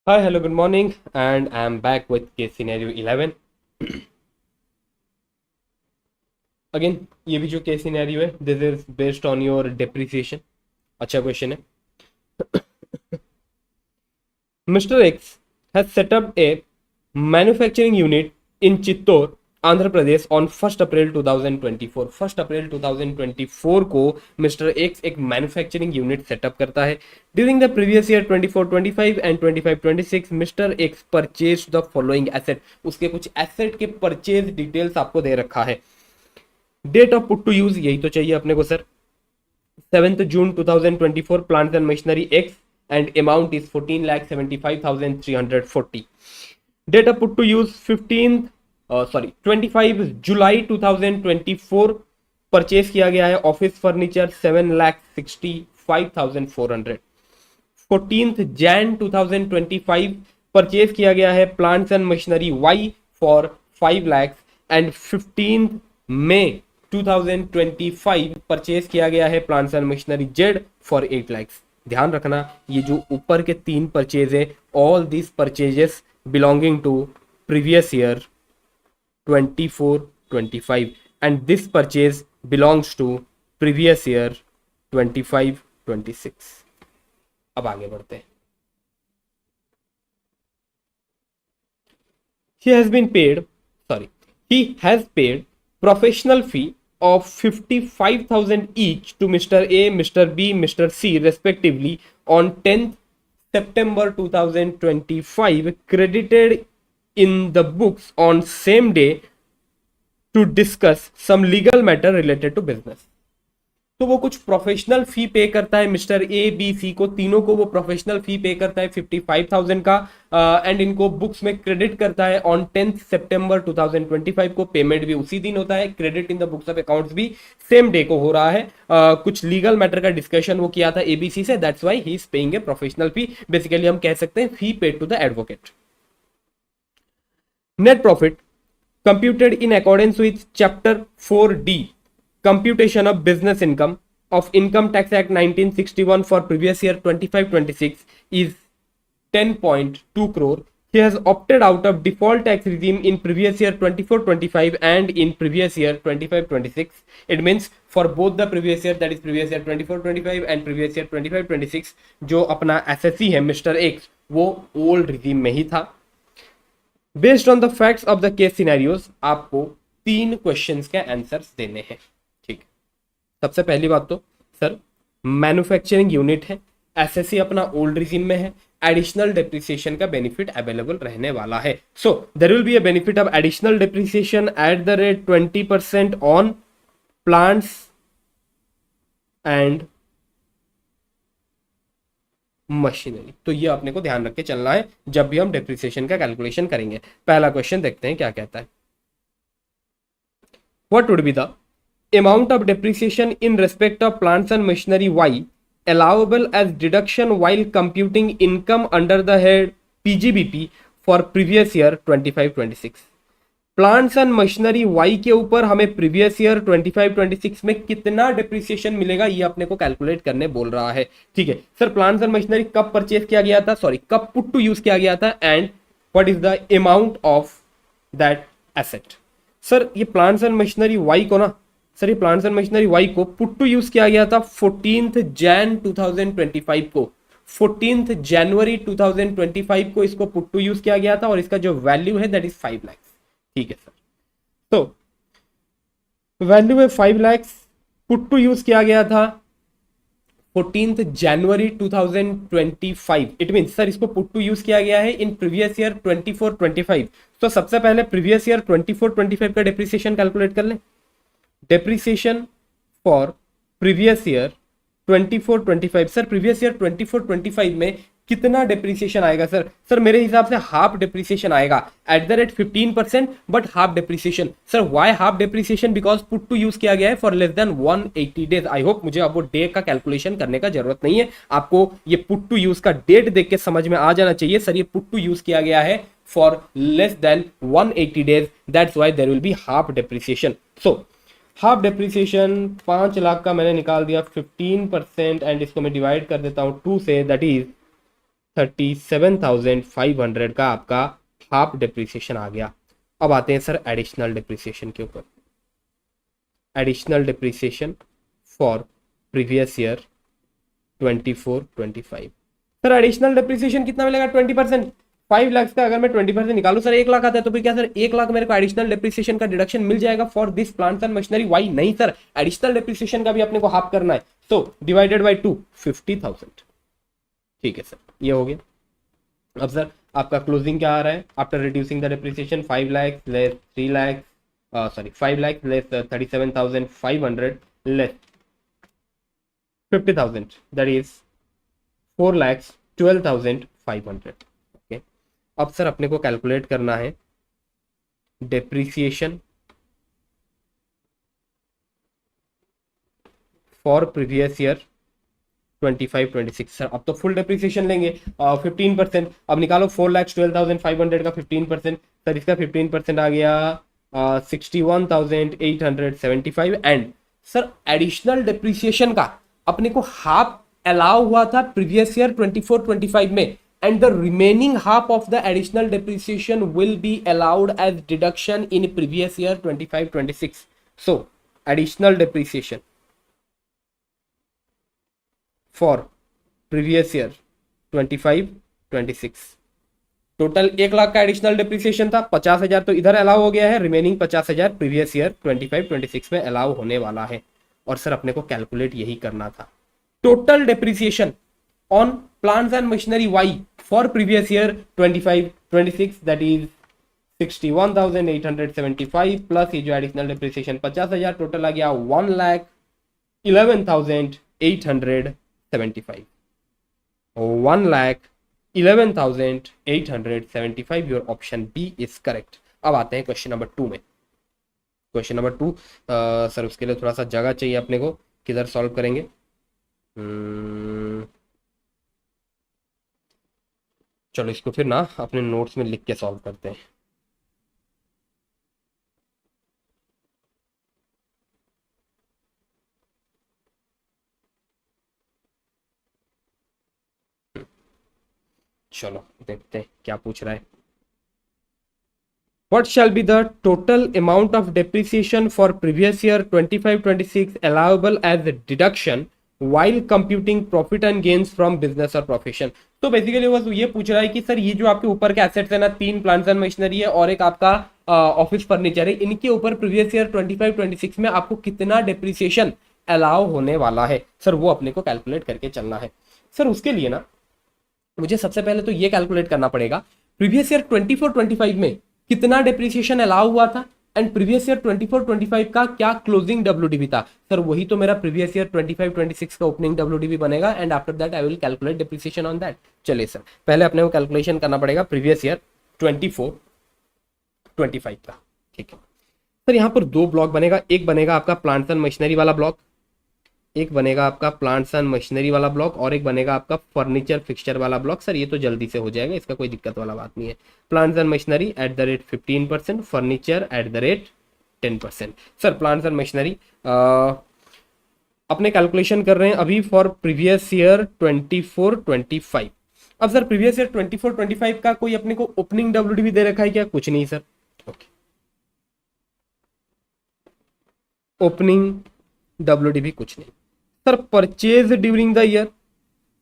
Hi, hello, good morning, and I'm back with case scenario 11. Again, ये भी जो case scenario है this is based on your depreciation. अच्छा question है. Mister x has set up A manufacturing unit in Chittor Andhra Pradesh on 1 अप्रैल 2024. 1 अप्रैल 2024 को mister x एक manufacturing unit setup करता है. During the previous year 24-25 and 25-26 mister x purchase the following asset. उसके कुछ asset के purchase details आपको दे रखा है. Date of put to use यही तो चाहिए अपने को सर. 7 जून 2024 plants and machinery X and amount is 14,75,340. Data put to use 25 जुलाई 2024 परचेज किया गया है ऑफिस फर्नीचर 7,65,400. 14 जैन 2025 परचेज किया गया है plants and machinery Y for 5 lakh and 15 मई 2025 परचेज किया गया है plants and machinery Z for 8 lakh. ध्यान रखना ये जो ऊपर के 3 परचेज है all this purchases belonging to previous year 24-25 and this purchase belongs to previous year 25-26. अब आगे बढ़ते हैं. he has been paid he has paid professional fee of 55,000 each to Mr. A, Mr. B, Mr. C respectively on 10th September 2025 credited in the books on same day to discuss some legal matter related to business. तो वो कुछ professional फी पे करता है mister A B C को, तीनों को वो प्रोफेशनल फी पे करता है 55,000 का एंड इनको बुक्स में क्रेडिट करता है ऑन 10 सितंबर 2025 को. पेमेंट भी उसी दिन होता है, credit in the books of accounts भी सेम डे को हो रहा है. कुछ लीगल मैटर का डिस्कशन वो किया था एबीसी से, that's why he is paying a professional fee. Basically हम कह सकते हैं fee paid to the advocate. Net profit computed in accordance with chapter 4D computation of business income of income tax act 1961 for previous year 25-26 is 10.2 crore. He has opted out of default tax regime in previous year 24-25 and in previous year 25-26. It means for both the previous year, that is previous year 24-25 and previous year 25-26, जो अपना SSC है mister x वो old regime में ही था. Based on the facts of the case scenarios आपको 3 questions के answers देने हैं. ठीक. सबसे पहली बात तो सर मैन्युफैक्चरिंग यूनिट है, एसएससी अपना ओल्ड रिजीम में है, एडिशनल डेप्रिसिएशन का बेनिफिट अवेलेबल रहने वाला है. So there will be a benefit of additional depreciation at the rate 20% on plants and machinery. तो ये अपने को ध्यान रख के चलना है जब भी हम डेप्रिसिएशन का कैलकुलेशन करेंगे. पहला क्वेश्चन देखते हैं क्या कहता है. What would be the amount of depreciation in respect of plants and machinery Y allowable as deduction while computing income under the head PGBP for previous year 25-26. Plants and machinery Y के ऊपर हमें previous year 25-26 में कितना depreciation मिलेगा ये अपने को calculate करने बोल रहा है. ठीक है सर, प्लांट्स एंड मशीनरी कब परचेज किया गया था, कब पुट टू यूज किया गया था and what is the amount of that asset. Sir ये प्लांट्स एंड मशीनरी वाई को ना सर ये प्लांट्स एंड मशीनरी वाई को पुट टू यूज किया गया था 14 जैन 2025 को. 14 जनवरी 2025 को इसको पुट टू यूज किया गया था और इसका जो वैल्यू है दैट इज 5 लाख. ठीक है सर, तो वैल्यू है 5 लाख, पुट टू यूज किया गया था 14 जनवरी 2025. इट मीन सर इसको पुट टू यूज किया गया है इन प्रीवियस ईयर 24-25. तो सबसे पहले प्रीवियस ईयर 24-25 का डिप्रिसिएशन कैलकुलेट कर लें. Depreciation for previous year 24-25. Sir previous year 24-25 में कितना डेप्रिसिएशन आएगा सर? सर मेरे हिसाब से हाफ डेप्रिसिएशन आएगा at the rate 15%, but half depreciation. Sir why half depreciation? Because put to use किया गया है for less than 180 days. I hope मुझे अब वो डे का कैलकुलेशन करने का जरूरत नहीं है, आपको ये पुट टू यूज का डेट देख के समझ में आ जाना चाहिए. सर ये पुट टू यूज किया गया है for less than 180 days, that's why there will be half depreciation. So half depreciation 5 lakh का मैंने निकाल दिया 15% एंड इसको मैं डिवाइड कर देता हूं 2 से, दैट इज 37,500 का आपका हाफ डिप्रिसिएशन आ गया। अब आते हैं सर एडिशनल डिप्रिसिएशन के ऊपर। Additional depreciation for previous year 24-25। Sir additional depreciation कितना मिलेगा? 20%। 5 लाख का अगर मैं 20% निकालू सर 1 लाख आता है, तो फिर क्या सर 1 लाख मेरे को एडिशनल डिप्रिसिएशन का डिडक्शन मिल जाएगा for this plants and machinery? Why नहीं सर, एडिशनल डिप्रिसिएशन का भी अपने को हाफ करना है, सो डिवाइडेड बाई 2, 50,000। ठीक है सर, ये हो गया। अब सर आपका क्लोजिंग क्या आ रहा है after reducing the depreciation? 5 lakh less 3 lakh, sorry 5 lakh less 37,500 less 50,000, that is 4,12,500। Okay, अब सर अपने को कैलकुलेट करना है depreciation for previous year 25-26। Sir अब तो फुल डेप्रिसिएशन लेंगे 15%। अब निकालो 4,12,500 का 15%। सर इसका 15% आ गया 61,875। एंड सर एडिशनल डेप्रिसिएशन का अपने को हाफ अलाउ हुआ था प्रीवियस ईयर 24-25 में, and the remaining half of the additional depreciation will be allowed as deduction in previous year 25-26. So additional depreciation for previous year 25-26 total 1 lakh का additional depreciation था। 50,000 तो इधर अलाउ हो गया है, रिमेनिंग 50,000 प्रीवियस ईयर 25-26 में allow होने वाला है। और सर अपने को कैलकुलेट यही करना था, total depreciation on plants and machinery Y for previous year 25-26, that is 61,875 plus ये जो एडिशनल डिप्रिसिएशन 50,000, टोटल आ गया 1,11,875। 1,11,875, your option B is correct. अब आते हैं क्वेश्चन नंबर 2 में। क्वेश्चन नंबर 2 सर उसके लिए थोड़ा सा जगह चाहिए अपने को, किधर सॉल्व करेंगे? चलो इसको फिर ना अपने नोट्स में लिख के सॉल्व करते हैं। चलो देखते हैं क्या पूछ रहा है। What shall be the total amount of depreciation for previous year 25-26 allowable as a deduction while computing profit and gains from business or profession? तो बेसिकली वो ये पूछ रहा है कि सर ये जो आपके ऊपर के एसेट्स है ना, 3 प्लांट्स एंड मशीनरी है और एक आपका ऑफिस फर्नीचर है, इनके ऊपर प्रीवियस ईयर 25-26 में आपको कितना डिप्रिसिएशन अलाउ होने वाला है, सर वो अपने को कैलकुलेट करके चलना है। सर उसके लिए ना मुझे सबसे पहले तो ये कैलकुलेट करना पड़ेगा प्रीवियस ईयर 24-25 में कितना डिप्रिसिएशन अलाउ हुआ था एंड प्रीवियस ईयर 24-25 का क्या क्लोजिंग डब्ल्यूडीवी था। सर वही तो मेरा प्रीवियस ईयर 25-26 का ओपनिंग डब्ल्यूडीवी बनेगा and after that I will calculate depreciation on that. चलिए सर पहले अपने को कैलकुलेशन करना पड़ेगा प्रीवियस ईयर 24-25 का। ठीक है सर, यहाँ पर 2 ब्लॉक बनेगा, एक बनेगा आपका प्लांट्स एंड मशीनरी वाला ब्लॉक, एक बनेगा आपका प्लांट्स एंड मशीनरी वाला ब्लॉक और एक बनेगा आपका फर्नीचर फिक्सचर वाला ब्लॉक। सर ये तो जल्दी से हो जाएगा, इसका कोई दिक्कत वाला बात नहीं है। Plants and machinery at the rate 15%, furniture eight the rate 10%। Sir plants and machinery अपने कैलकुलेशन कर रहे हैं अभी फॉर प्रीवियस ईयर 24-25। अब सर प्रीवियस ईयर 24-25 का कोई अपने को ओपनिंग डब्ल्यूडीवी दे रखा है क्या? कुछ नहीं सर। ओके, ओपनिंग डब्ल्यूडीवी कुछ नहीं। Sir purchase during the year,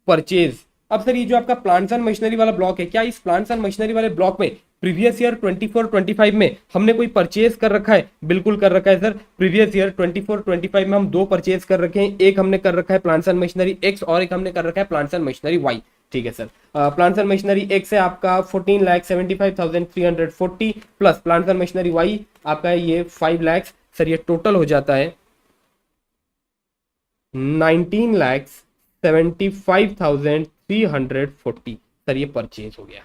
purchase. अब सर ये जो आपका प्लांट्स एंड मशीनरी वाला ब्लॉक है, क्या इस प्लांट्स एंड मशीनरी वाले ब्लॉक में प्रीवियस ईयर 24-25 में हमने कोई परचेज कर रखा है? बिल्कुल कर रखा है सर। प्रीवियस ईयर 24-25 में हम 2 परचेज कर रखे हैं, एक हमने कर रखा है प्लांट्स एंड मशीनरी एक्स और एक हमने कर रखा है प्लांट्स एंड मशीनरी वाई। ठीक है sir, plants and machinery X है आपका 14,75,340 plus plants and machinery Y आपका है ये 5 लाख। सर ये टोटल हो जाता है 19,75,340। सर ये परचेज हो गया।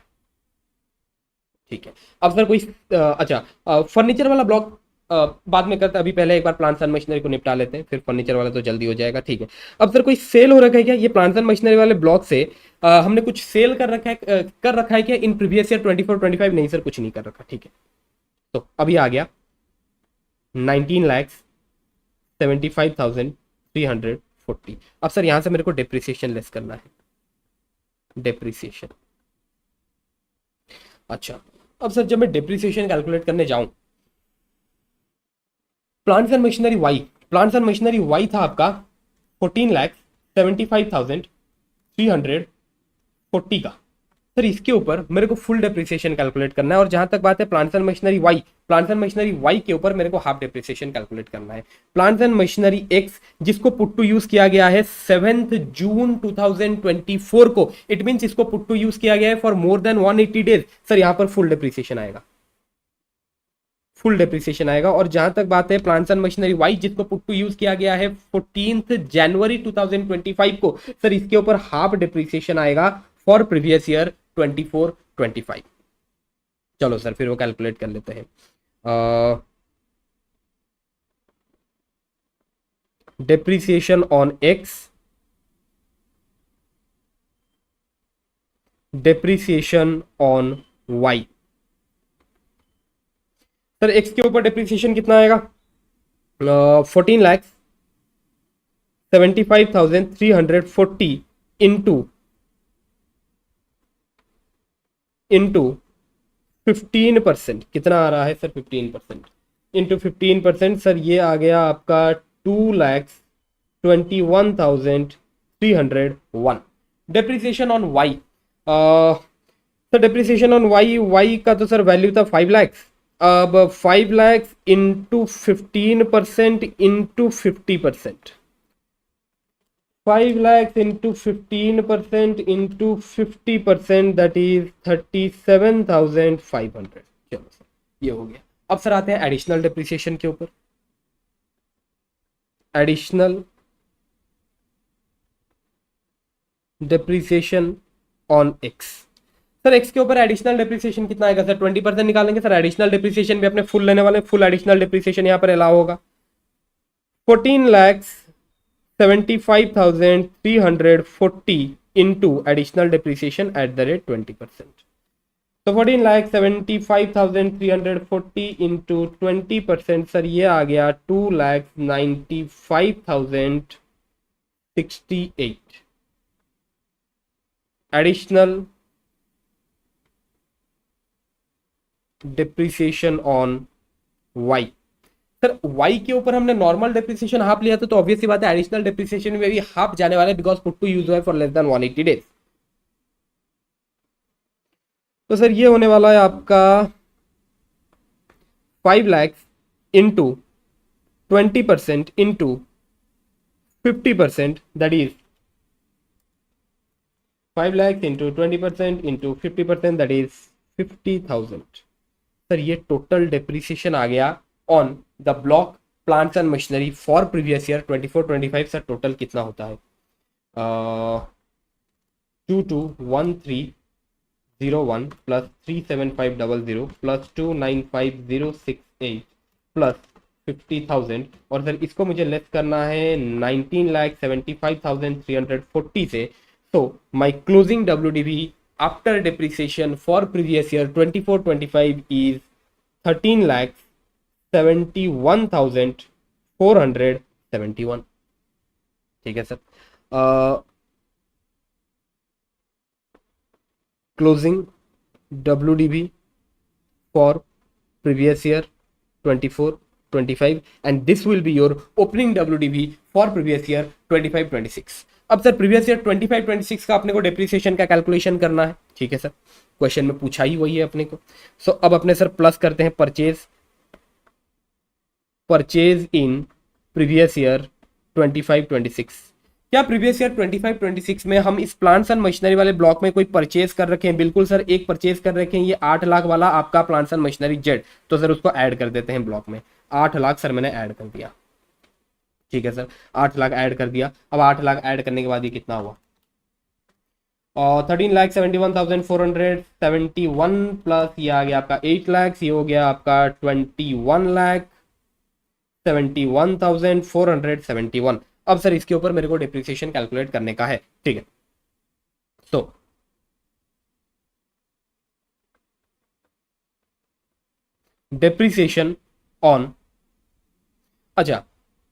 ठीक है, अब सर कोई अच्छा फर्नीचर वाला ब्लॉक बाद में करते हैं, अभी पहले एक बार प्लांट्स एंड मशीनरी को निपटा लेते हैं, फिर फर्नीचर वाला तो जल्दी हो जाएगा। ठीक है, अब सर कोई सेल हो रखा है क्या? ये प्लांट्स एंड मशीनरी वाले ब्लॉक से हमने कुछ सेल कर रखा है क्या इन प्रीवियस ईयर 24-25? नहीं सर, कुछ नहीं कर रखा। ठीक है, तो अभी आ गया 19,75,340। अब सर यहां से मेरे को डिप्रिसिएशन लेस करना है। डेप्रिसिएशन। अच्छा, अब सर जब मैं डेप्रिसिएशन कैलकुलेट करने जाऊं, plants and machinery Y, plants and machinery Y था आपका 14,75,340 का। सर इसके ऊपर मेरे को फुल डेप्रिसिएशन कैलकुलेट करना है, और जहां तक बात है plants and machinery Y, plants and machinery Y के ऊपर मेरे को हाफ डेप्रिसिएशन कैलकुलेट करना है। प्लांट्स एंड मशीनरी एक्स जिसको पुट टू यूज किया गया है 7 जून 2024 को, इट मींस इसको पुट टू यूज किया गया है for more than 180 days. Sir यहां पर फुल डेप्रिसिएशन आएगा, फुल डेप्रिसिएशन आएगा। और जहां तक बात है प्लांट्स एंड मशीनरी वाई जिसको पुट टू यूज किया गया है 14 जनवरी 2025 को, सर इसके ऊपर हाफ डेप्रिसिएशन आएगा फॉर प्रीवियस ईयर 24-25। चलो सर फिर वो कैलकुलेट कर लेते हैं। Depreciation on X, depreciation on Y. Sir X के ऊपर डेप्रिसिएशन कितना आएगा? 14,75,340 इंटू 15%। कितना आ रहा है सर? 15% इंटू 15%। सर ये आ गया आपका 2,21,301। Depreciation on Y, sir depreciation on Y, Y का तो सर वैल्यू था 5 लाख। अब 5 lakh into 15% into 50%, 5 lakhs into 15% into 50%, that is 37,500। चलो सर ये हो गया। अब सर आते हैं एडिशनल डेप्रिसिएशन के ऊपर। Additional depreciation on x. Sir X के ऊपर एडिशनल डेप्रिसिएशन कितना आएगा सर? 20% निकालेंगे सर। एडिशनल डेप्रिसिएशन भी अपने फुल लेने वाले, फुल एडिशनल डेप्रिसिएशन यहाँ पर अलाउ होगा। 14,75,340 into additional depreciation at the rate 20%. तो 14,75,340 into 20%, सर ये आ गया 2,95,068 additional depreciation on Y. Sir Y के ऊपर हमने नॉर्मल डेप्रिसिएशन हाफ लिया था, तो ऑब्वियसली बात है एडिशनल डेप्रिसिएशन में भी हाफ जाने वाला है, बिकॉज पुट टू यूज है फॉर लेस देन 180 डेज। तो सर ये होने वाला है आपका 5 lakh into 20% into 50%, that is 5 lakh into 20% into 50%, that is 50,000। Sir ये टोटल डेप्रिसिएशन आ गया on the block plants and machinery for previous year 24-25। Sir total कितना होता है? 221301 प्लस 37500 प्लस 295068 प्लस 50,000, और सर इसको मुझे लेस करना है 19,75,340 से। तो my closing WDV after depreciation for previous year 24-25 is 13,71,471। ठीक है sir. Closing WDV for previous year 24-25 and this will be your opening WDV for previous year 25-26। अब सर प्रीवियस ईयर 25-26 का अपने को डेप्रिसिएशन का कैलकुलेशन करना है। ठीक है सर, क्वेश्चन में पूछा ही वही है अपने को। सो अब अपने सर प्लस करते हैं परचेज इन प्रीवियस ईयर 25-26। क्या प्रीवियस ईयर 25-26 में हम इस प्लांट्स एंड मशीनरी वाले ब्लॉक में कोई परचेज कर रखे हैं? बिल्कुल सर, एक परचेज कर रखे हैं, ये 8 लाख वाला आपका प्लांट्स एंड मशीनरी जेड। तो सर उसको ऐड कर देते हैं ब्लॉक में। 8 लाख सर मैंने ऐड कर दिया। ठीक है सर, 8 लाख ऐड कर दिया। अब 8 लाख ऐड करने के बाद ये कितना हुआ? और 13,71,471 प्लस ये आ गया आपका 8 लाख, ये हो गया आपका 21,71,471। अब सर इसके ऊपर मेरे को डेप्रिसिएशन कैलकुलेट करने का है। ठीक है, तो डेप्रिसिएशन ऑन, अच्छा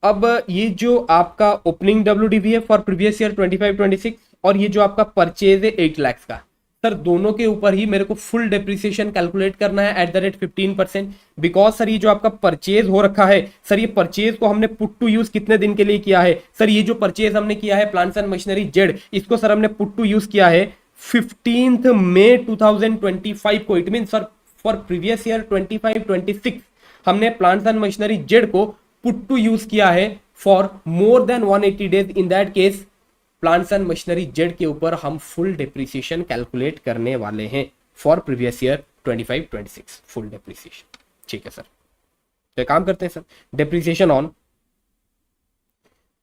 अब ये जो आपका ओपनिंग WDV है फॉर प्रीवियस ईयर 25-26 और ये जो आपका परचेज है 8 लाख का, सर दोनों के ऊपर ही मेरे को फुल डेप्रिसिएशन कैलकुलेट करना है eight the rate 15%। Because sir ये जो आपका परचेज हो रखा है, सर ये परचेज को हमने पुट टू यूज कितने दिन के लिए किया है, सर ये जो परचेज हमने किया है प्लांट्स एंड मशीनरी जेड, इसको सर हमने पुट टू यूज किया है 15 मई 2025 को। It mean sir for previous year 25-26 हमने प्लांट्स एंड मशीनरी जेड को पुट टू यूज किया है for more than 180 days. In that case plants and machinery Z के ऊपर हम फुल डेप्रिसिएशन कैलकुलेट करने वाले हैं for previous year 25-26 full depreciation. ठीक है सर, तो काम करते हैं सर, डेप्रिसिएशन ऑन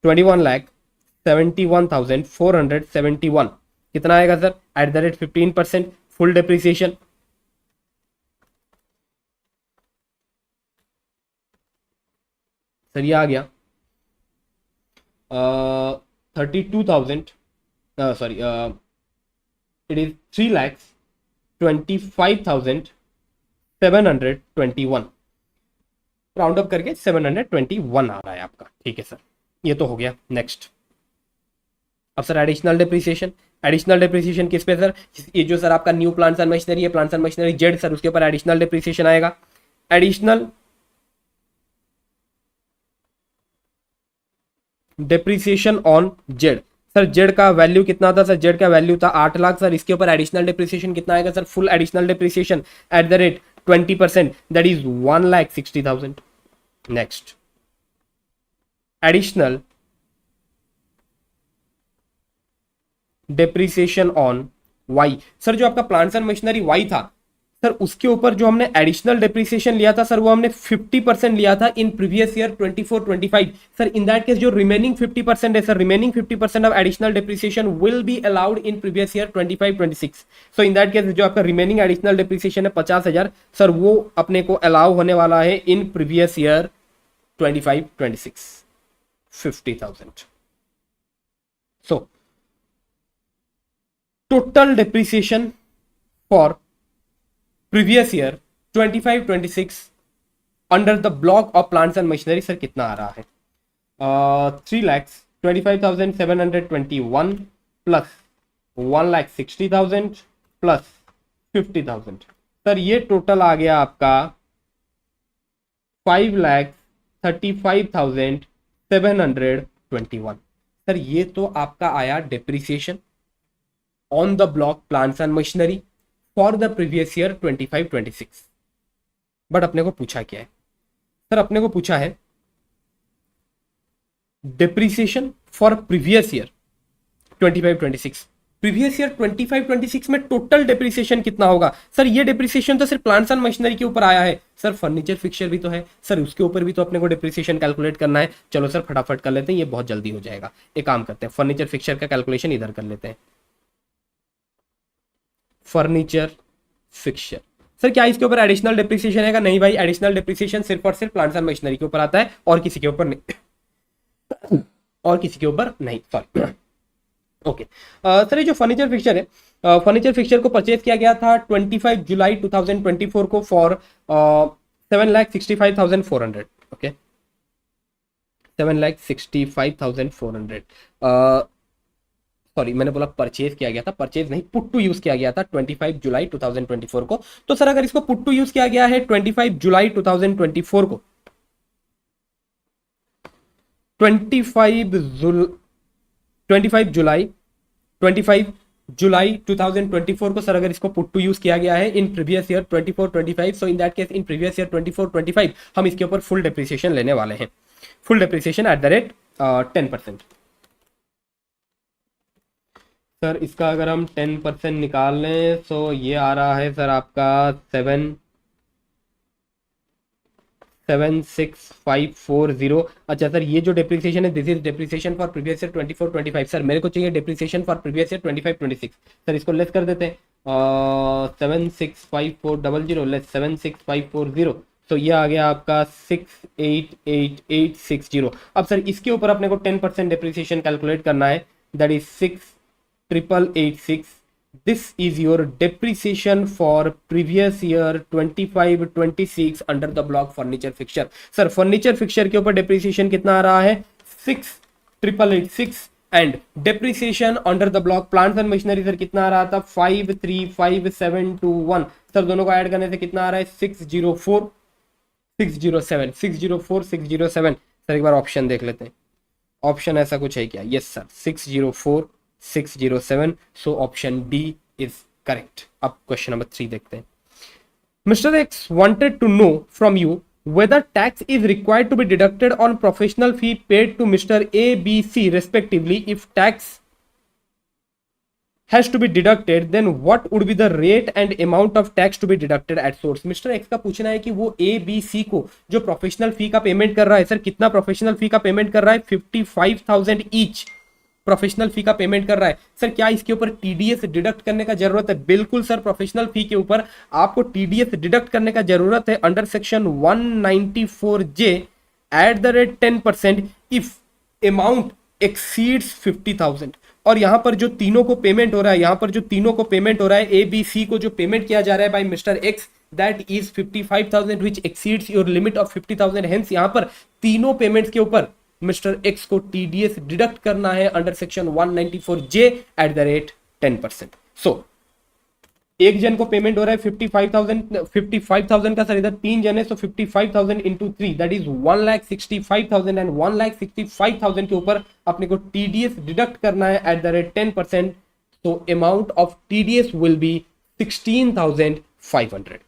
21,71,471 कितना आएगा sir eight the rate 15% full depreciation. Sir ये आ गया 32,000 sorry it is 3,25,721 round up करके 721 आ रहा है आपका। ठीक है सर, ये तो हो गया। नेक्स्ट अब sir additional depreciation. Additional depreciation किस पे सर, ये जो सर आपका न्यू प्लांट्स एंड मशीनरी है, plants and machinery Z, sir उसके ऊपर एडिशनल डेप्रिसिएशन आएगा। Additional depreciation on Z, sir Z का वैल्यू कितना था सर, जेड का वैल्यू था 8 लाख सर, इसके ऊपर एडिशनल डेप्रिसिएशन कितना आएगा sir, full additional depreciation at the rate 20% that is 1,60,000। Next additional depreciation on Y, sir जो आपका प्लांट्स एंड मशीनरी वाई था सर उसके ऊपर जो हमने एडिशनल डेप्रिसिएशन लिया था सर वो हमने 50% लिया था in previous year 24-25। Sir in that case जो रिमेनिंग 50% है sir, remaining 50% of additional depreciation will be allowed in previous year 25-26। So in that case जो आपका रिमेनिंग एडिशनल डेप्रिसिएशन है 50,000 सर, वो अपने को अलाउ होने वाला है in previous year 25-26 50,000। So total depreciation for previous year 25-26 under the block of plants and machinery sir कितना आ रहा है, 3,25,721 प्लस 1,60,000 प्लस 50,000 सर ये टोटल आ गया आपका 5,35,721। सर ये तो आपका आया depreciation on the block plants and machinery for the previous year 25-26। But अपने को पूछा क्या है सर, अपने को पूछा है depreciation for previous year 25-26। Previous year 25-26 में टोटल डेप्रिसिएशन कितना होगा सर, ये डेप्रिसिएशन तो सिर्फ प्लांट्स एंड मशीनरी के ऊपर आया है सर, फर्नीचर फिक्सचर भी तो है सर, उसके ऊपर भी तो अपने को डेप्रिसिएशन कैलकुलेट करना है। चलो सर फटाफट कर लेते हैं, ये बहुत जल्दी हो जाएगा। एक काम करते हैं, फर्नीचर फिक्सचर का कैलकुलेशन इधर कर लेते हैं। फर्नीचर फिक्सचर सर क्या इसके ऊपर एडिशनल डेप्रिसिएशन है? नहीं भाई, एडिशनल डेप्रिसिएशन सिर्फ और सिर्फ प्लांट्स एंड मशीनरी के ऊपर आता है और किसी के ऊपर नहीं, और किसी के ऊपर नहीं, सॉरी। ओके सर ये जो फर्नीचर फिक्सचर है, फर्नीचर फिक्सचर को परचेज किया गया था 25 जुलाई 2024 को फॉर 7,65,400। ओके 7,65,400 सॉरी मैंने बोला परचेज किया गया था, परचेज नहीं पुट टू यूज किया गया था 25 जुलाई 2024 को। तो सर अगर इसको पुट टू यूज किया गया है 25 जुलाई 2024 को, 25 जुलाई 2024 को सर अगर इसको पुट टू यूज किया गया है in previous year 24-25, so in that case in previous year 24-25 हम इसके ऊपर फुल डेप्रिसिएशन लेने वाले हैं, full depreciation at the rate 10%। Sir इसका अगर हम 10% निकाल लें तो ये आ रहा है सर आपका 7,6,540। अच्छा सर ये जो डेप्रिसिएशन है this is depreciation for previous year 24-25। Sir मेरे को चाहिए depreciation for previous year 25-26। Sir इसको लेस कर देते हैं 7,6,5,400 लेस 7,6,540, तो ये आ गया आपका 6,88860। अब सर इसके ऊपर अपने को 10% डेप्रिसिएशन कैलकुलेट करना है, that is 6,886। This is your depreciation for previous year 25-26 under the block furniture fixture। Sir furniture fixture के ऊपर डेप्रिसिएशन कितना आ रहा है 6,886 and depreciation under the block plants and machinery sir कितना आ रहा था 535721 सर दोनों को ऐड करने से कितना आ रहा है 604 607 604 607 सर एक बार ऑप्शन देख लेते हैं ऑप्शन ऐसा कुछ है क्या yes sir 604 607 so option D is correct अब क्वेश्चन नंबर 3 देखते हैं Mr. X wanted to know from you whether tax is required to be deducted on professional fee paid to Mr. A, B, C respectively. If tax has to be deducted, then what would be the rate and amount of tax to be deducted at source? Mr. X का पूछना है कि वो A, B, C को जो professional फी का payment कर रहा है सर कितना प्रोफेशनल फी का पेमेंट कर रहा है 55,000 ईच प्रोफेशनल फी का पेमेंट कर रहा है सर क्या इसके ऊपर टीडीएस डिडक्ट करने का जरूरत है बिल्कुल सर प्रोफेशनल फी के ऊपर आपको टीडीएस डिडक्ट करने का जरूरत है under section 194J at the rate 10% if amount exceeds 50,000 और यहां पर जो तीनों को पेमेंट हो रहा है ए बी सी को जो पेमेंट किया जा रहा है by mister X that is 55,000 which exceeds your limit of 50,000 hence यहां पर तीनों पेमेंट्स के ऊपर मिस्टर एक्स को टीडीएस डिडक्ट करना है under section 194J at the rate 10%. So एक जन को पेमेंट हो रहा है 55,000 का सर इधर 3 जन है सो 55,000 इंटू 3 दैट इज 1,65,000 एंड 1,65,000 के ऊपर अपने को टीडीएस डिडक्ट करना है eight the rate 10%. So amount of TDS will be 16,500.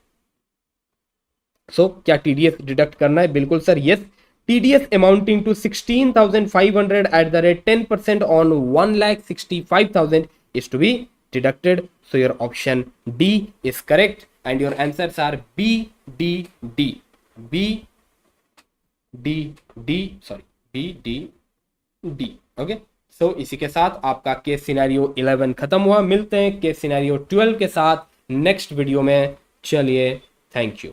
सो क्या टीडीएस डिडक्ट करना है बिल्कुल sir yes TDS amounting to 16,500 at the rate 10% on 1,65,000 is to be deducted. So your option D is correct and your answers are B, D, D. B, D, D, sorry, B, D, D. Okay. So इसी के साथ आपका case scenario 11 खत्म हुआ. मिलते हैं case scenario 12 के साथ नेक्स्ट वीडियो में. चलिए थैंक यू.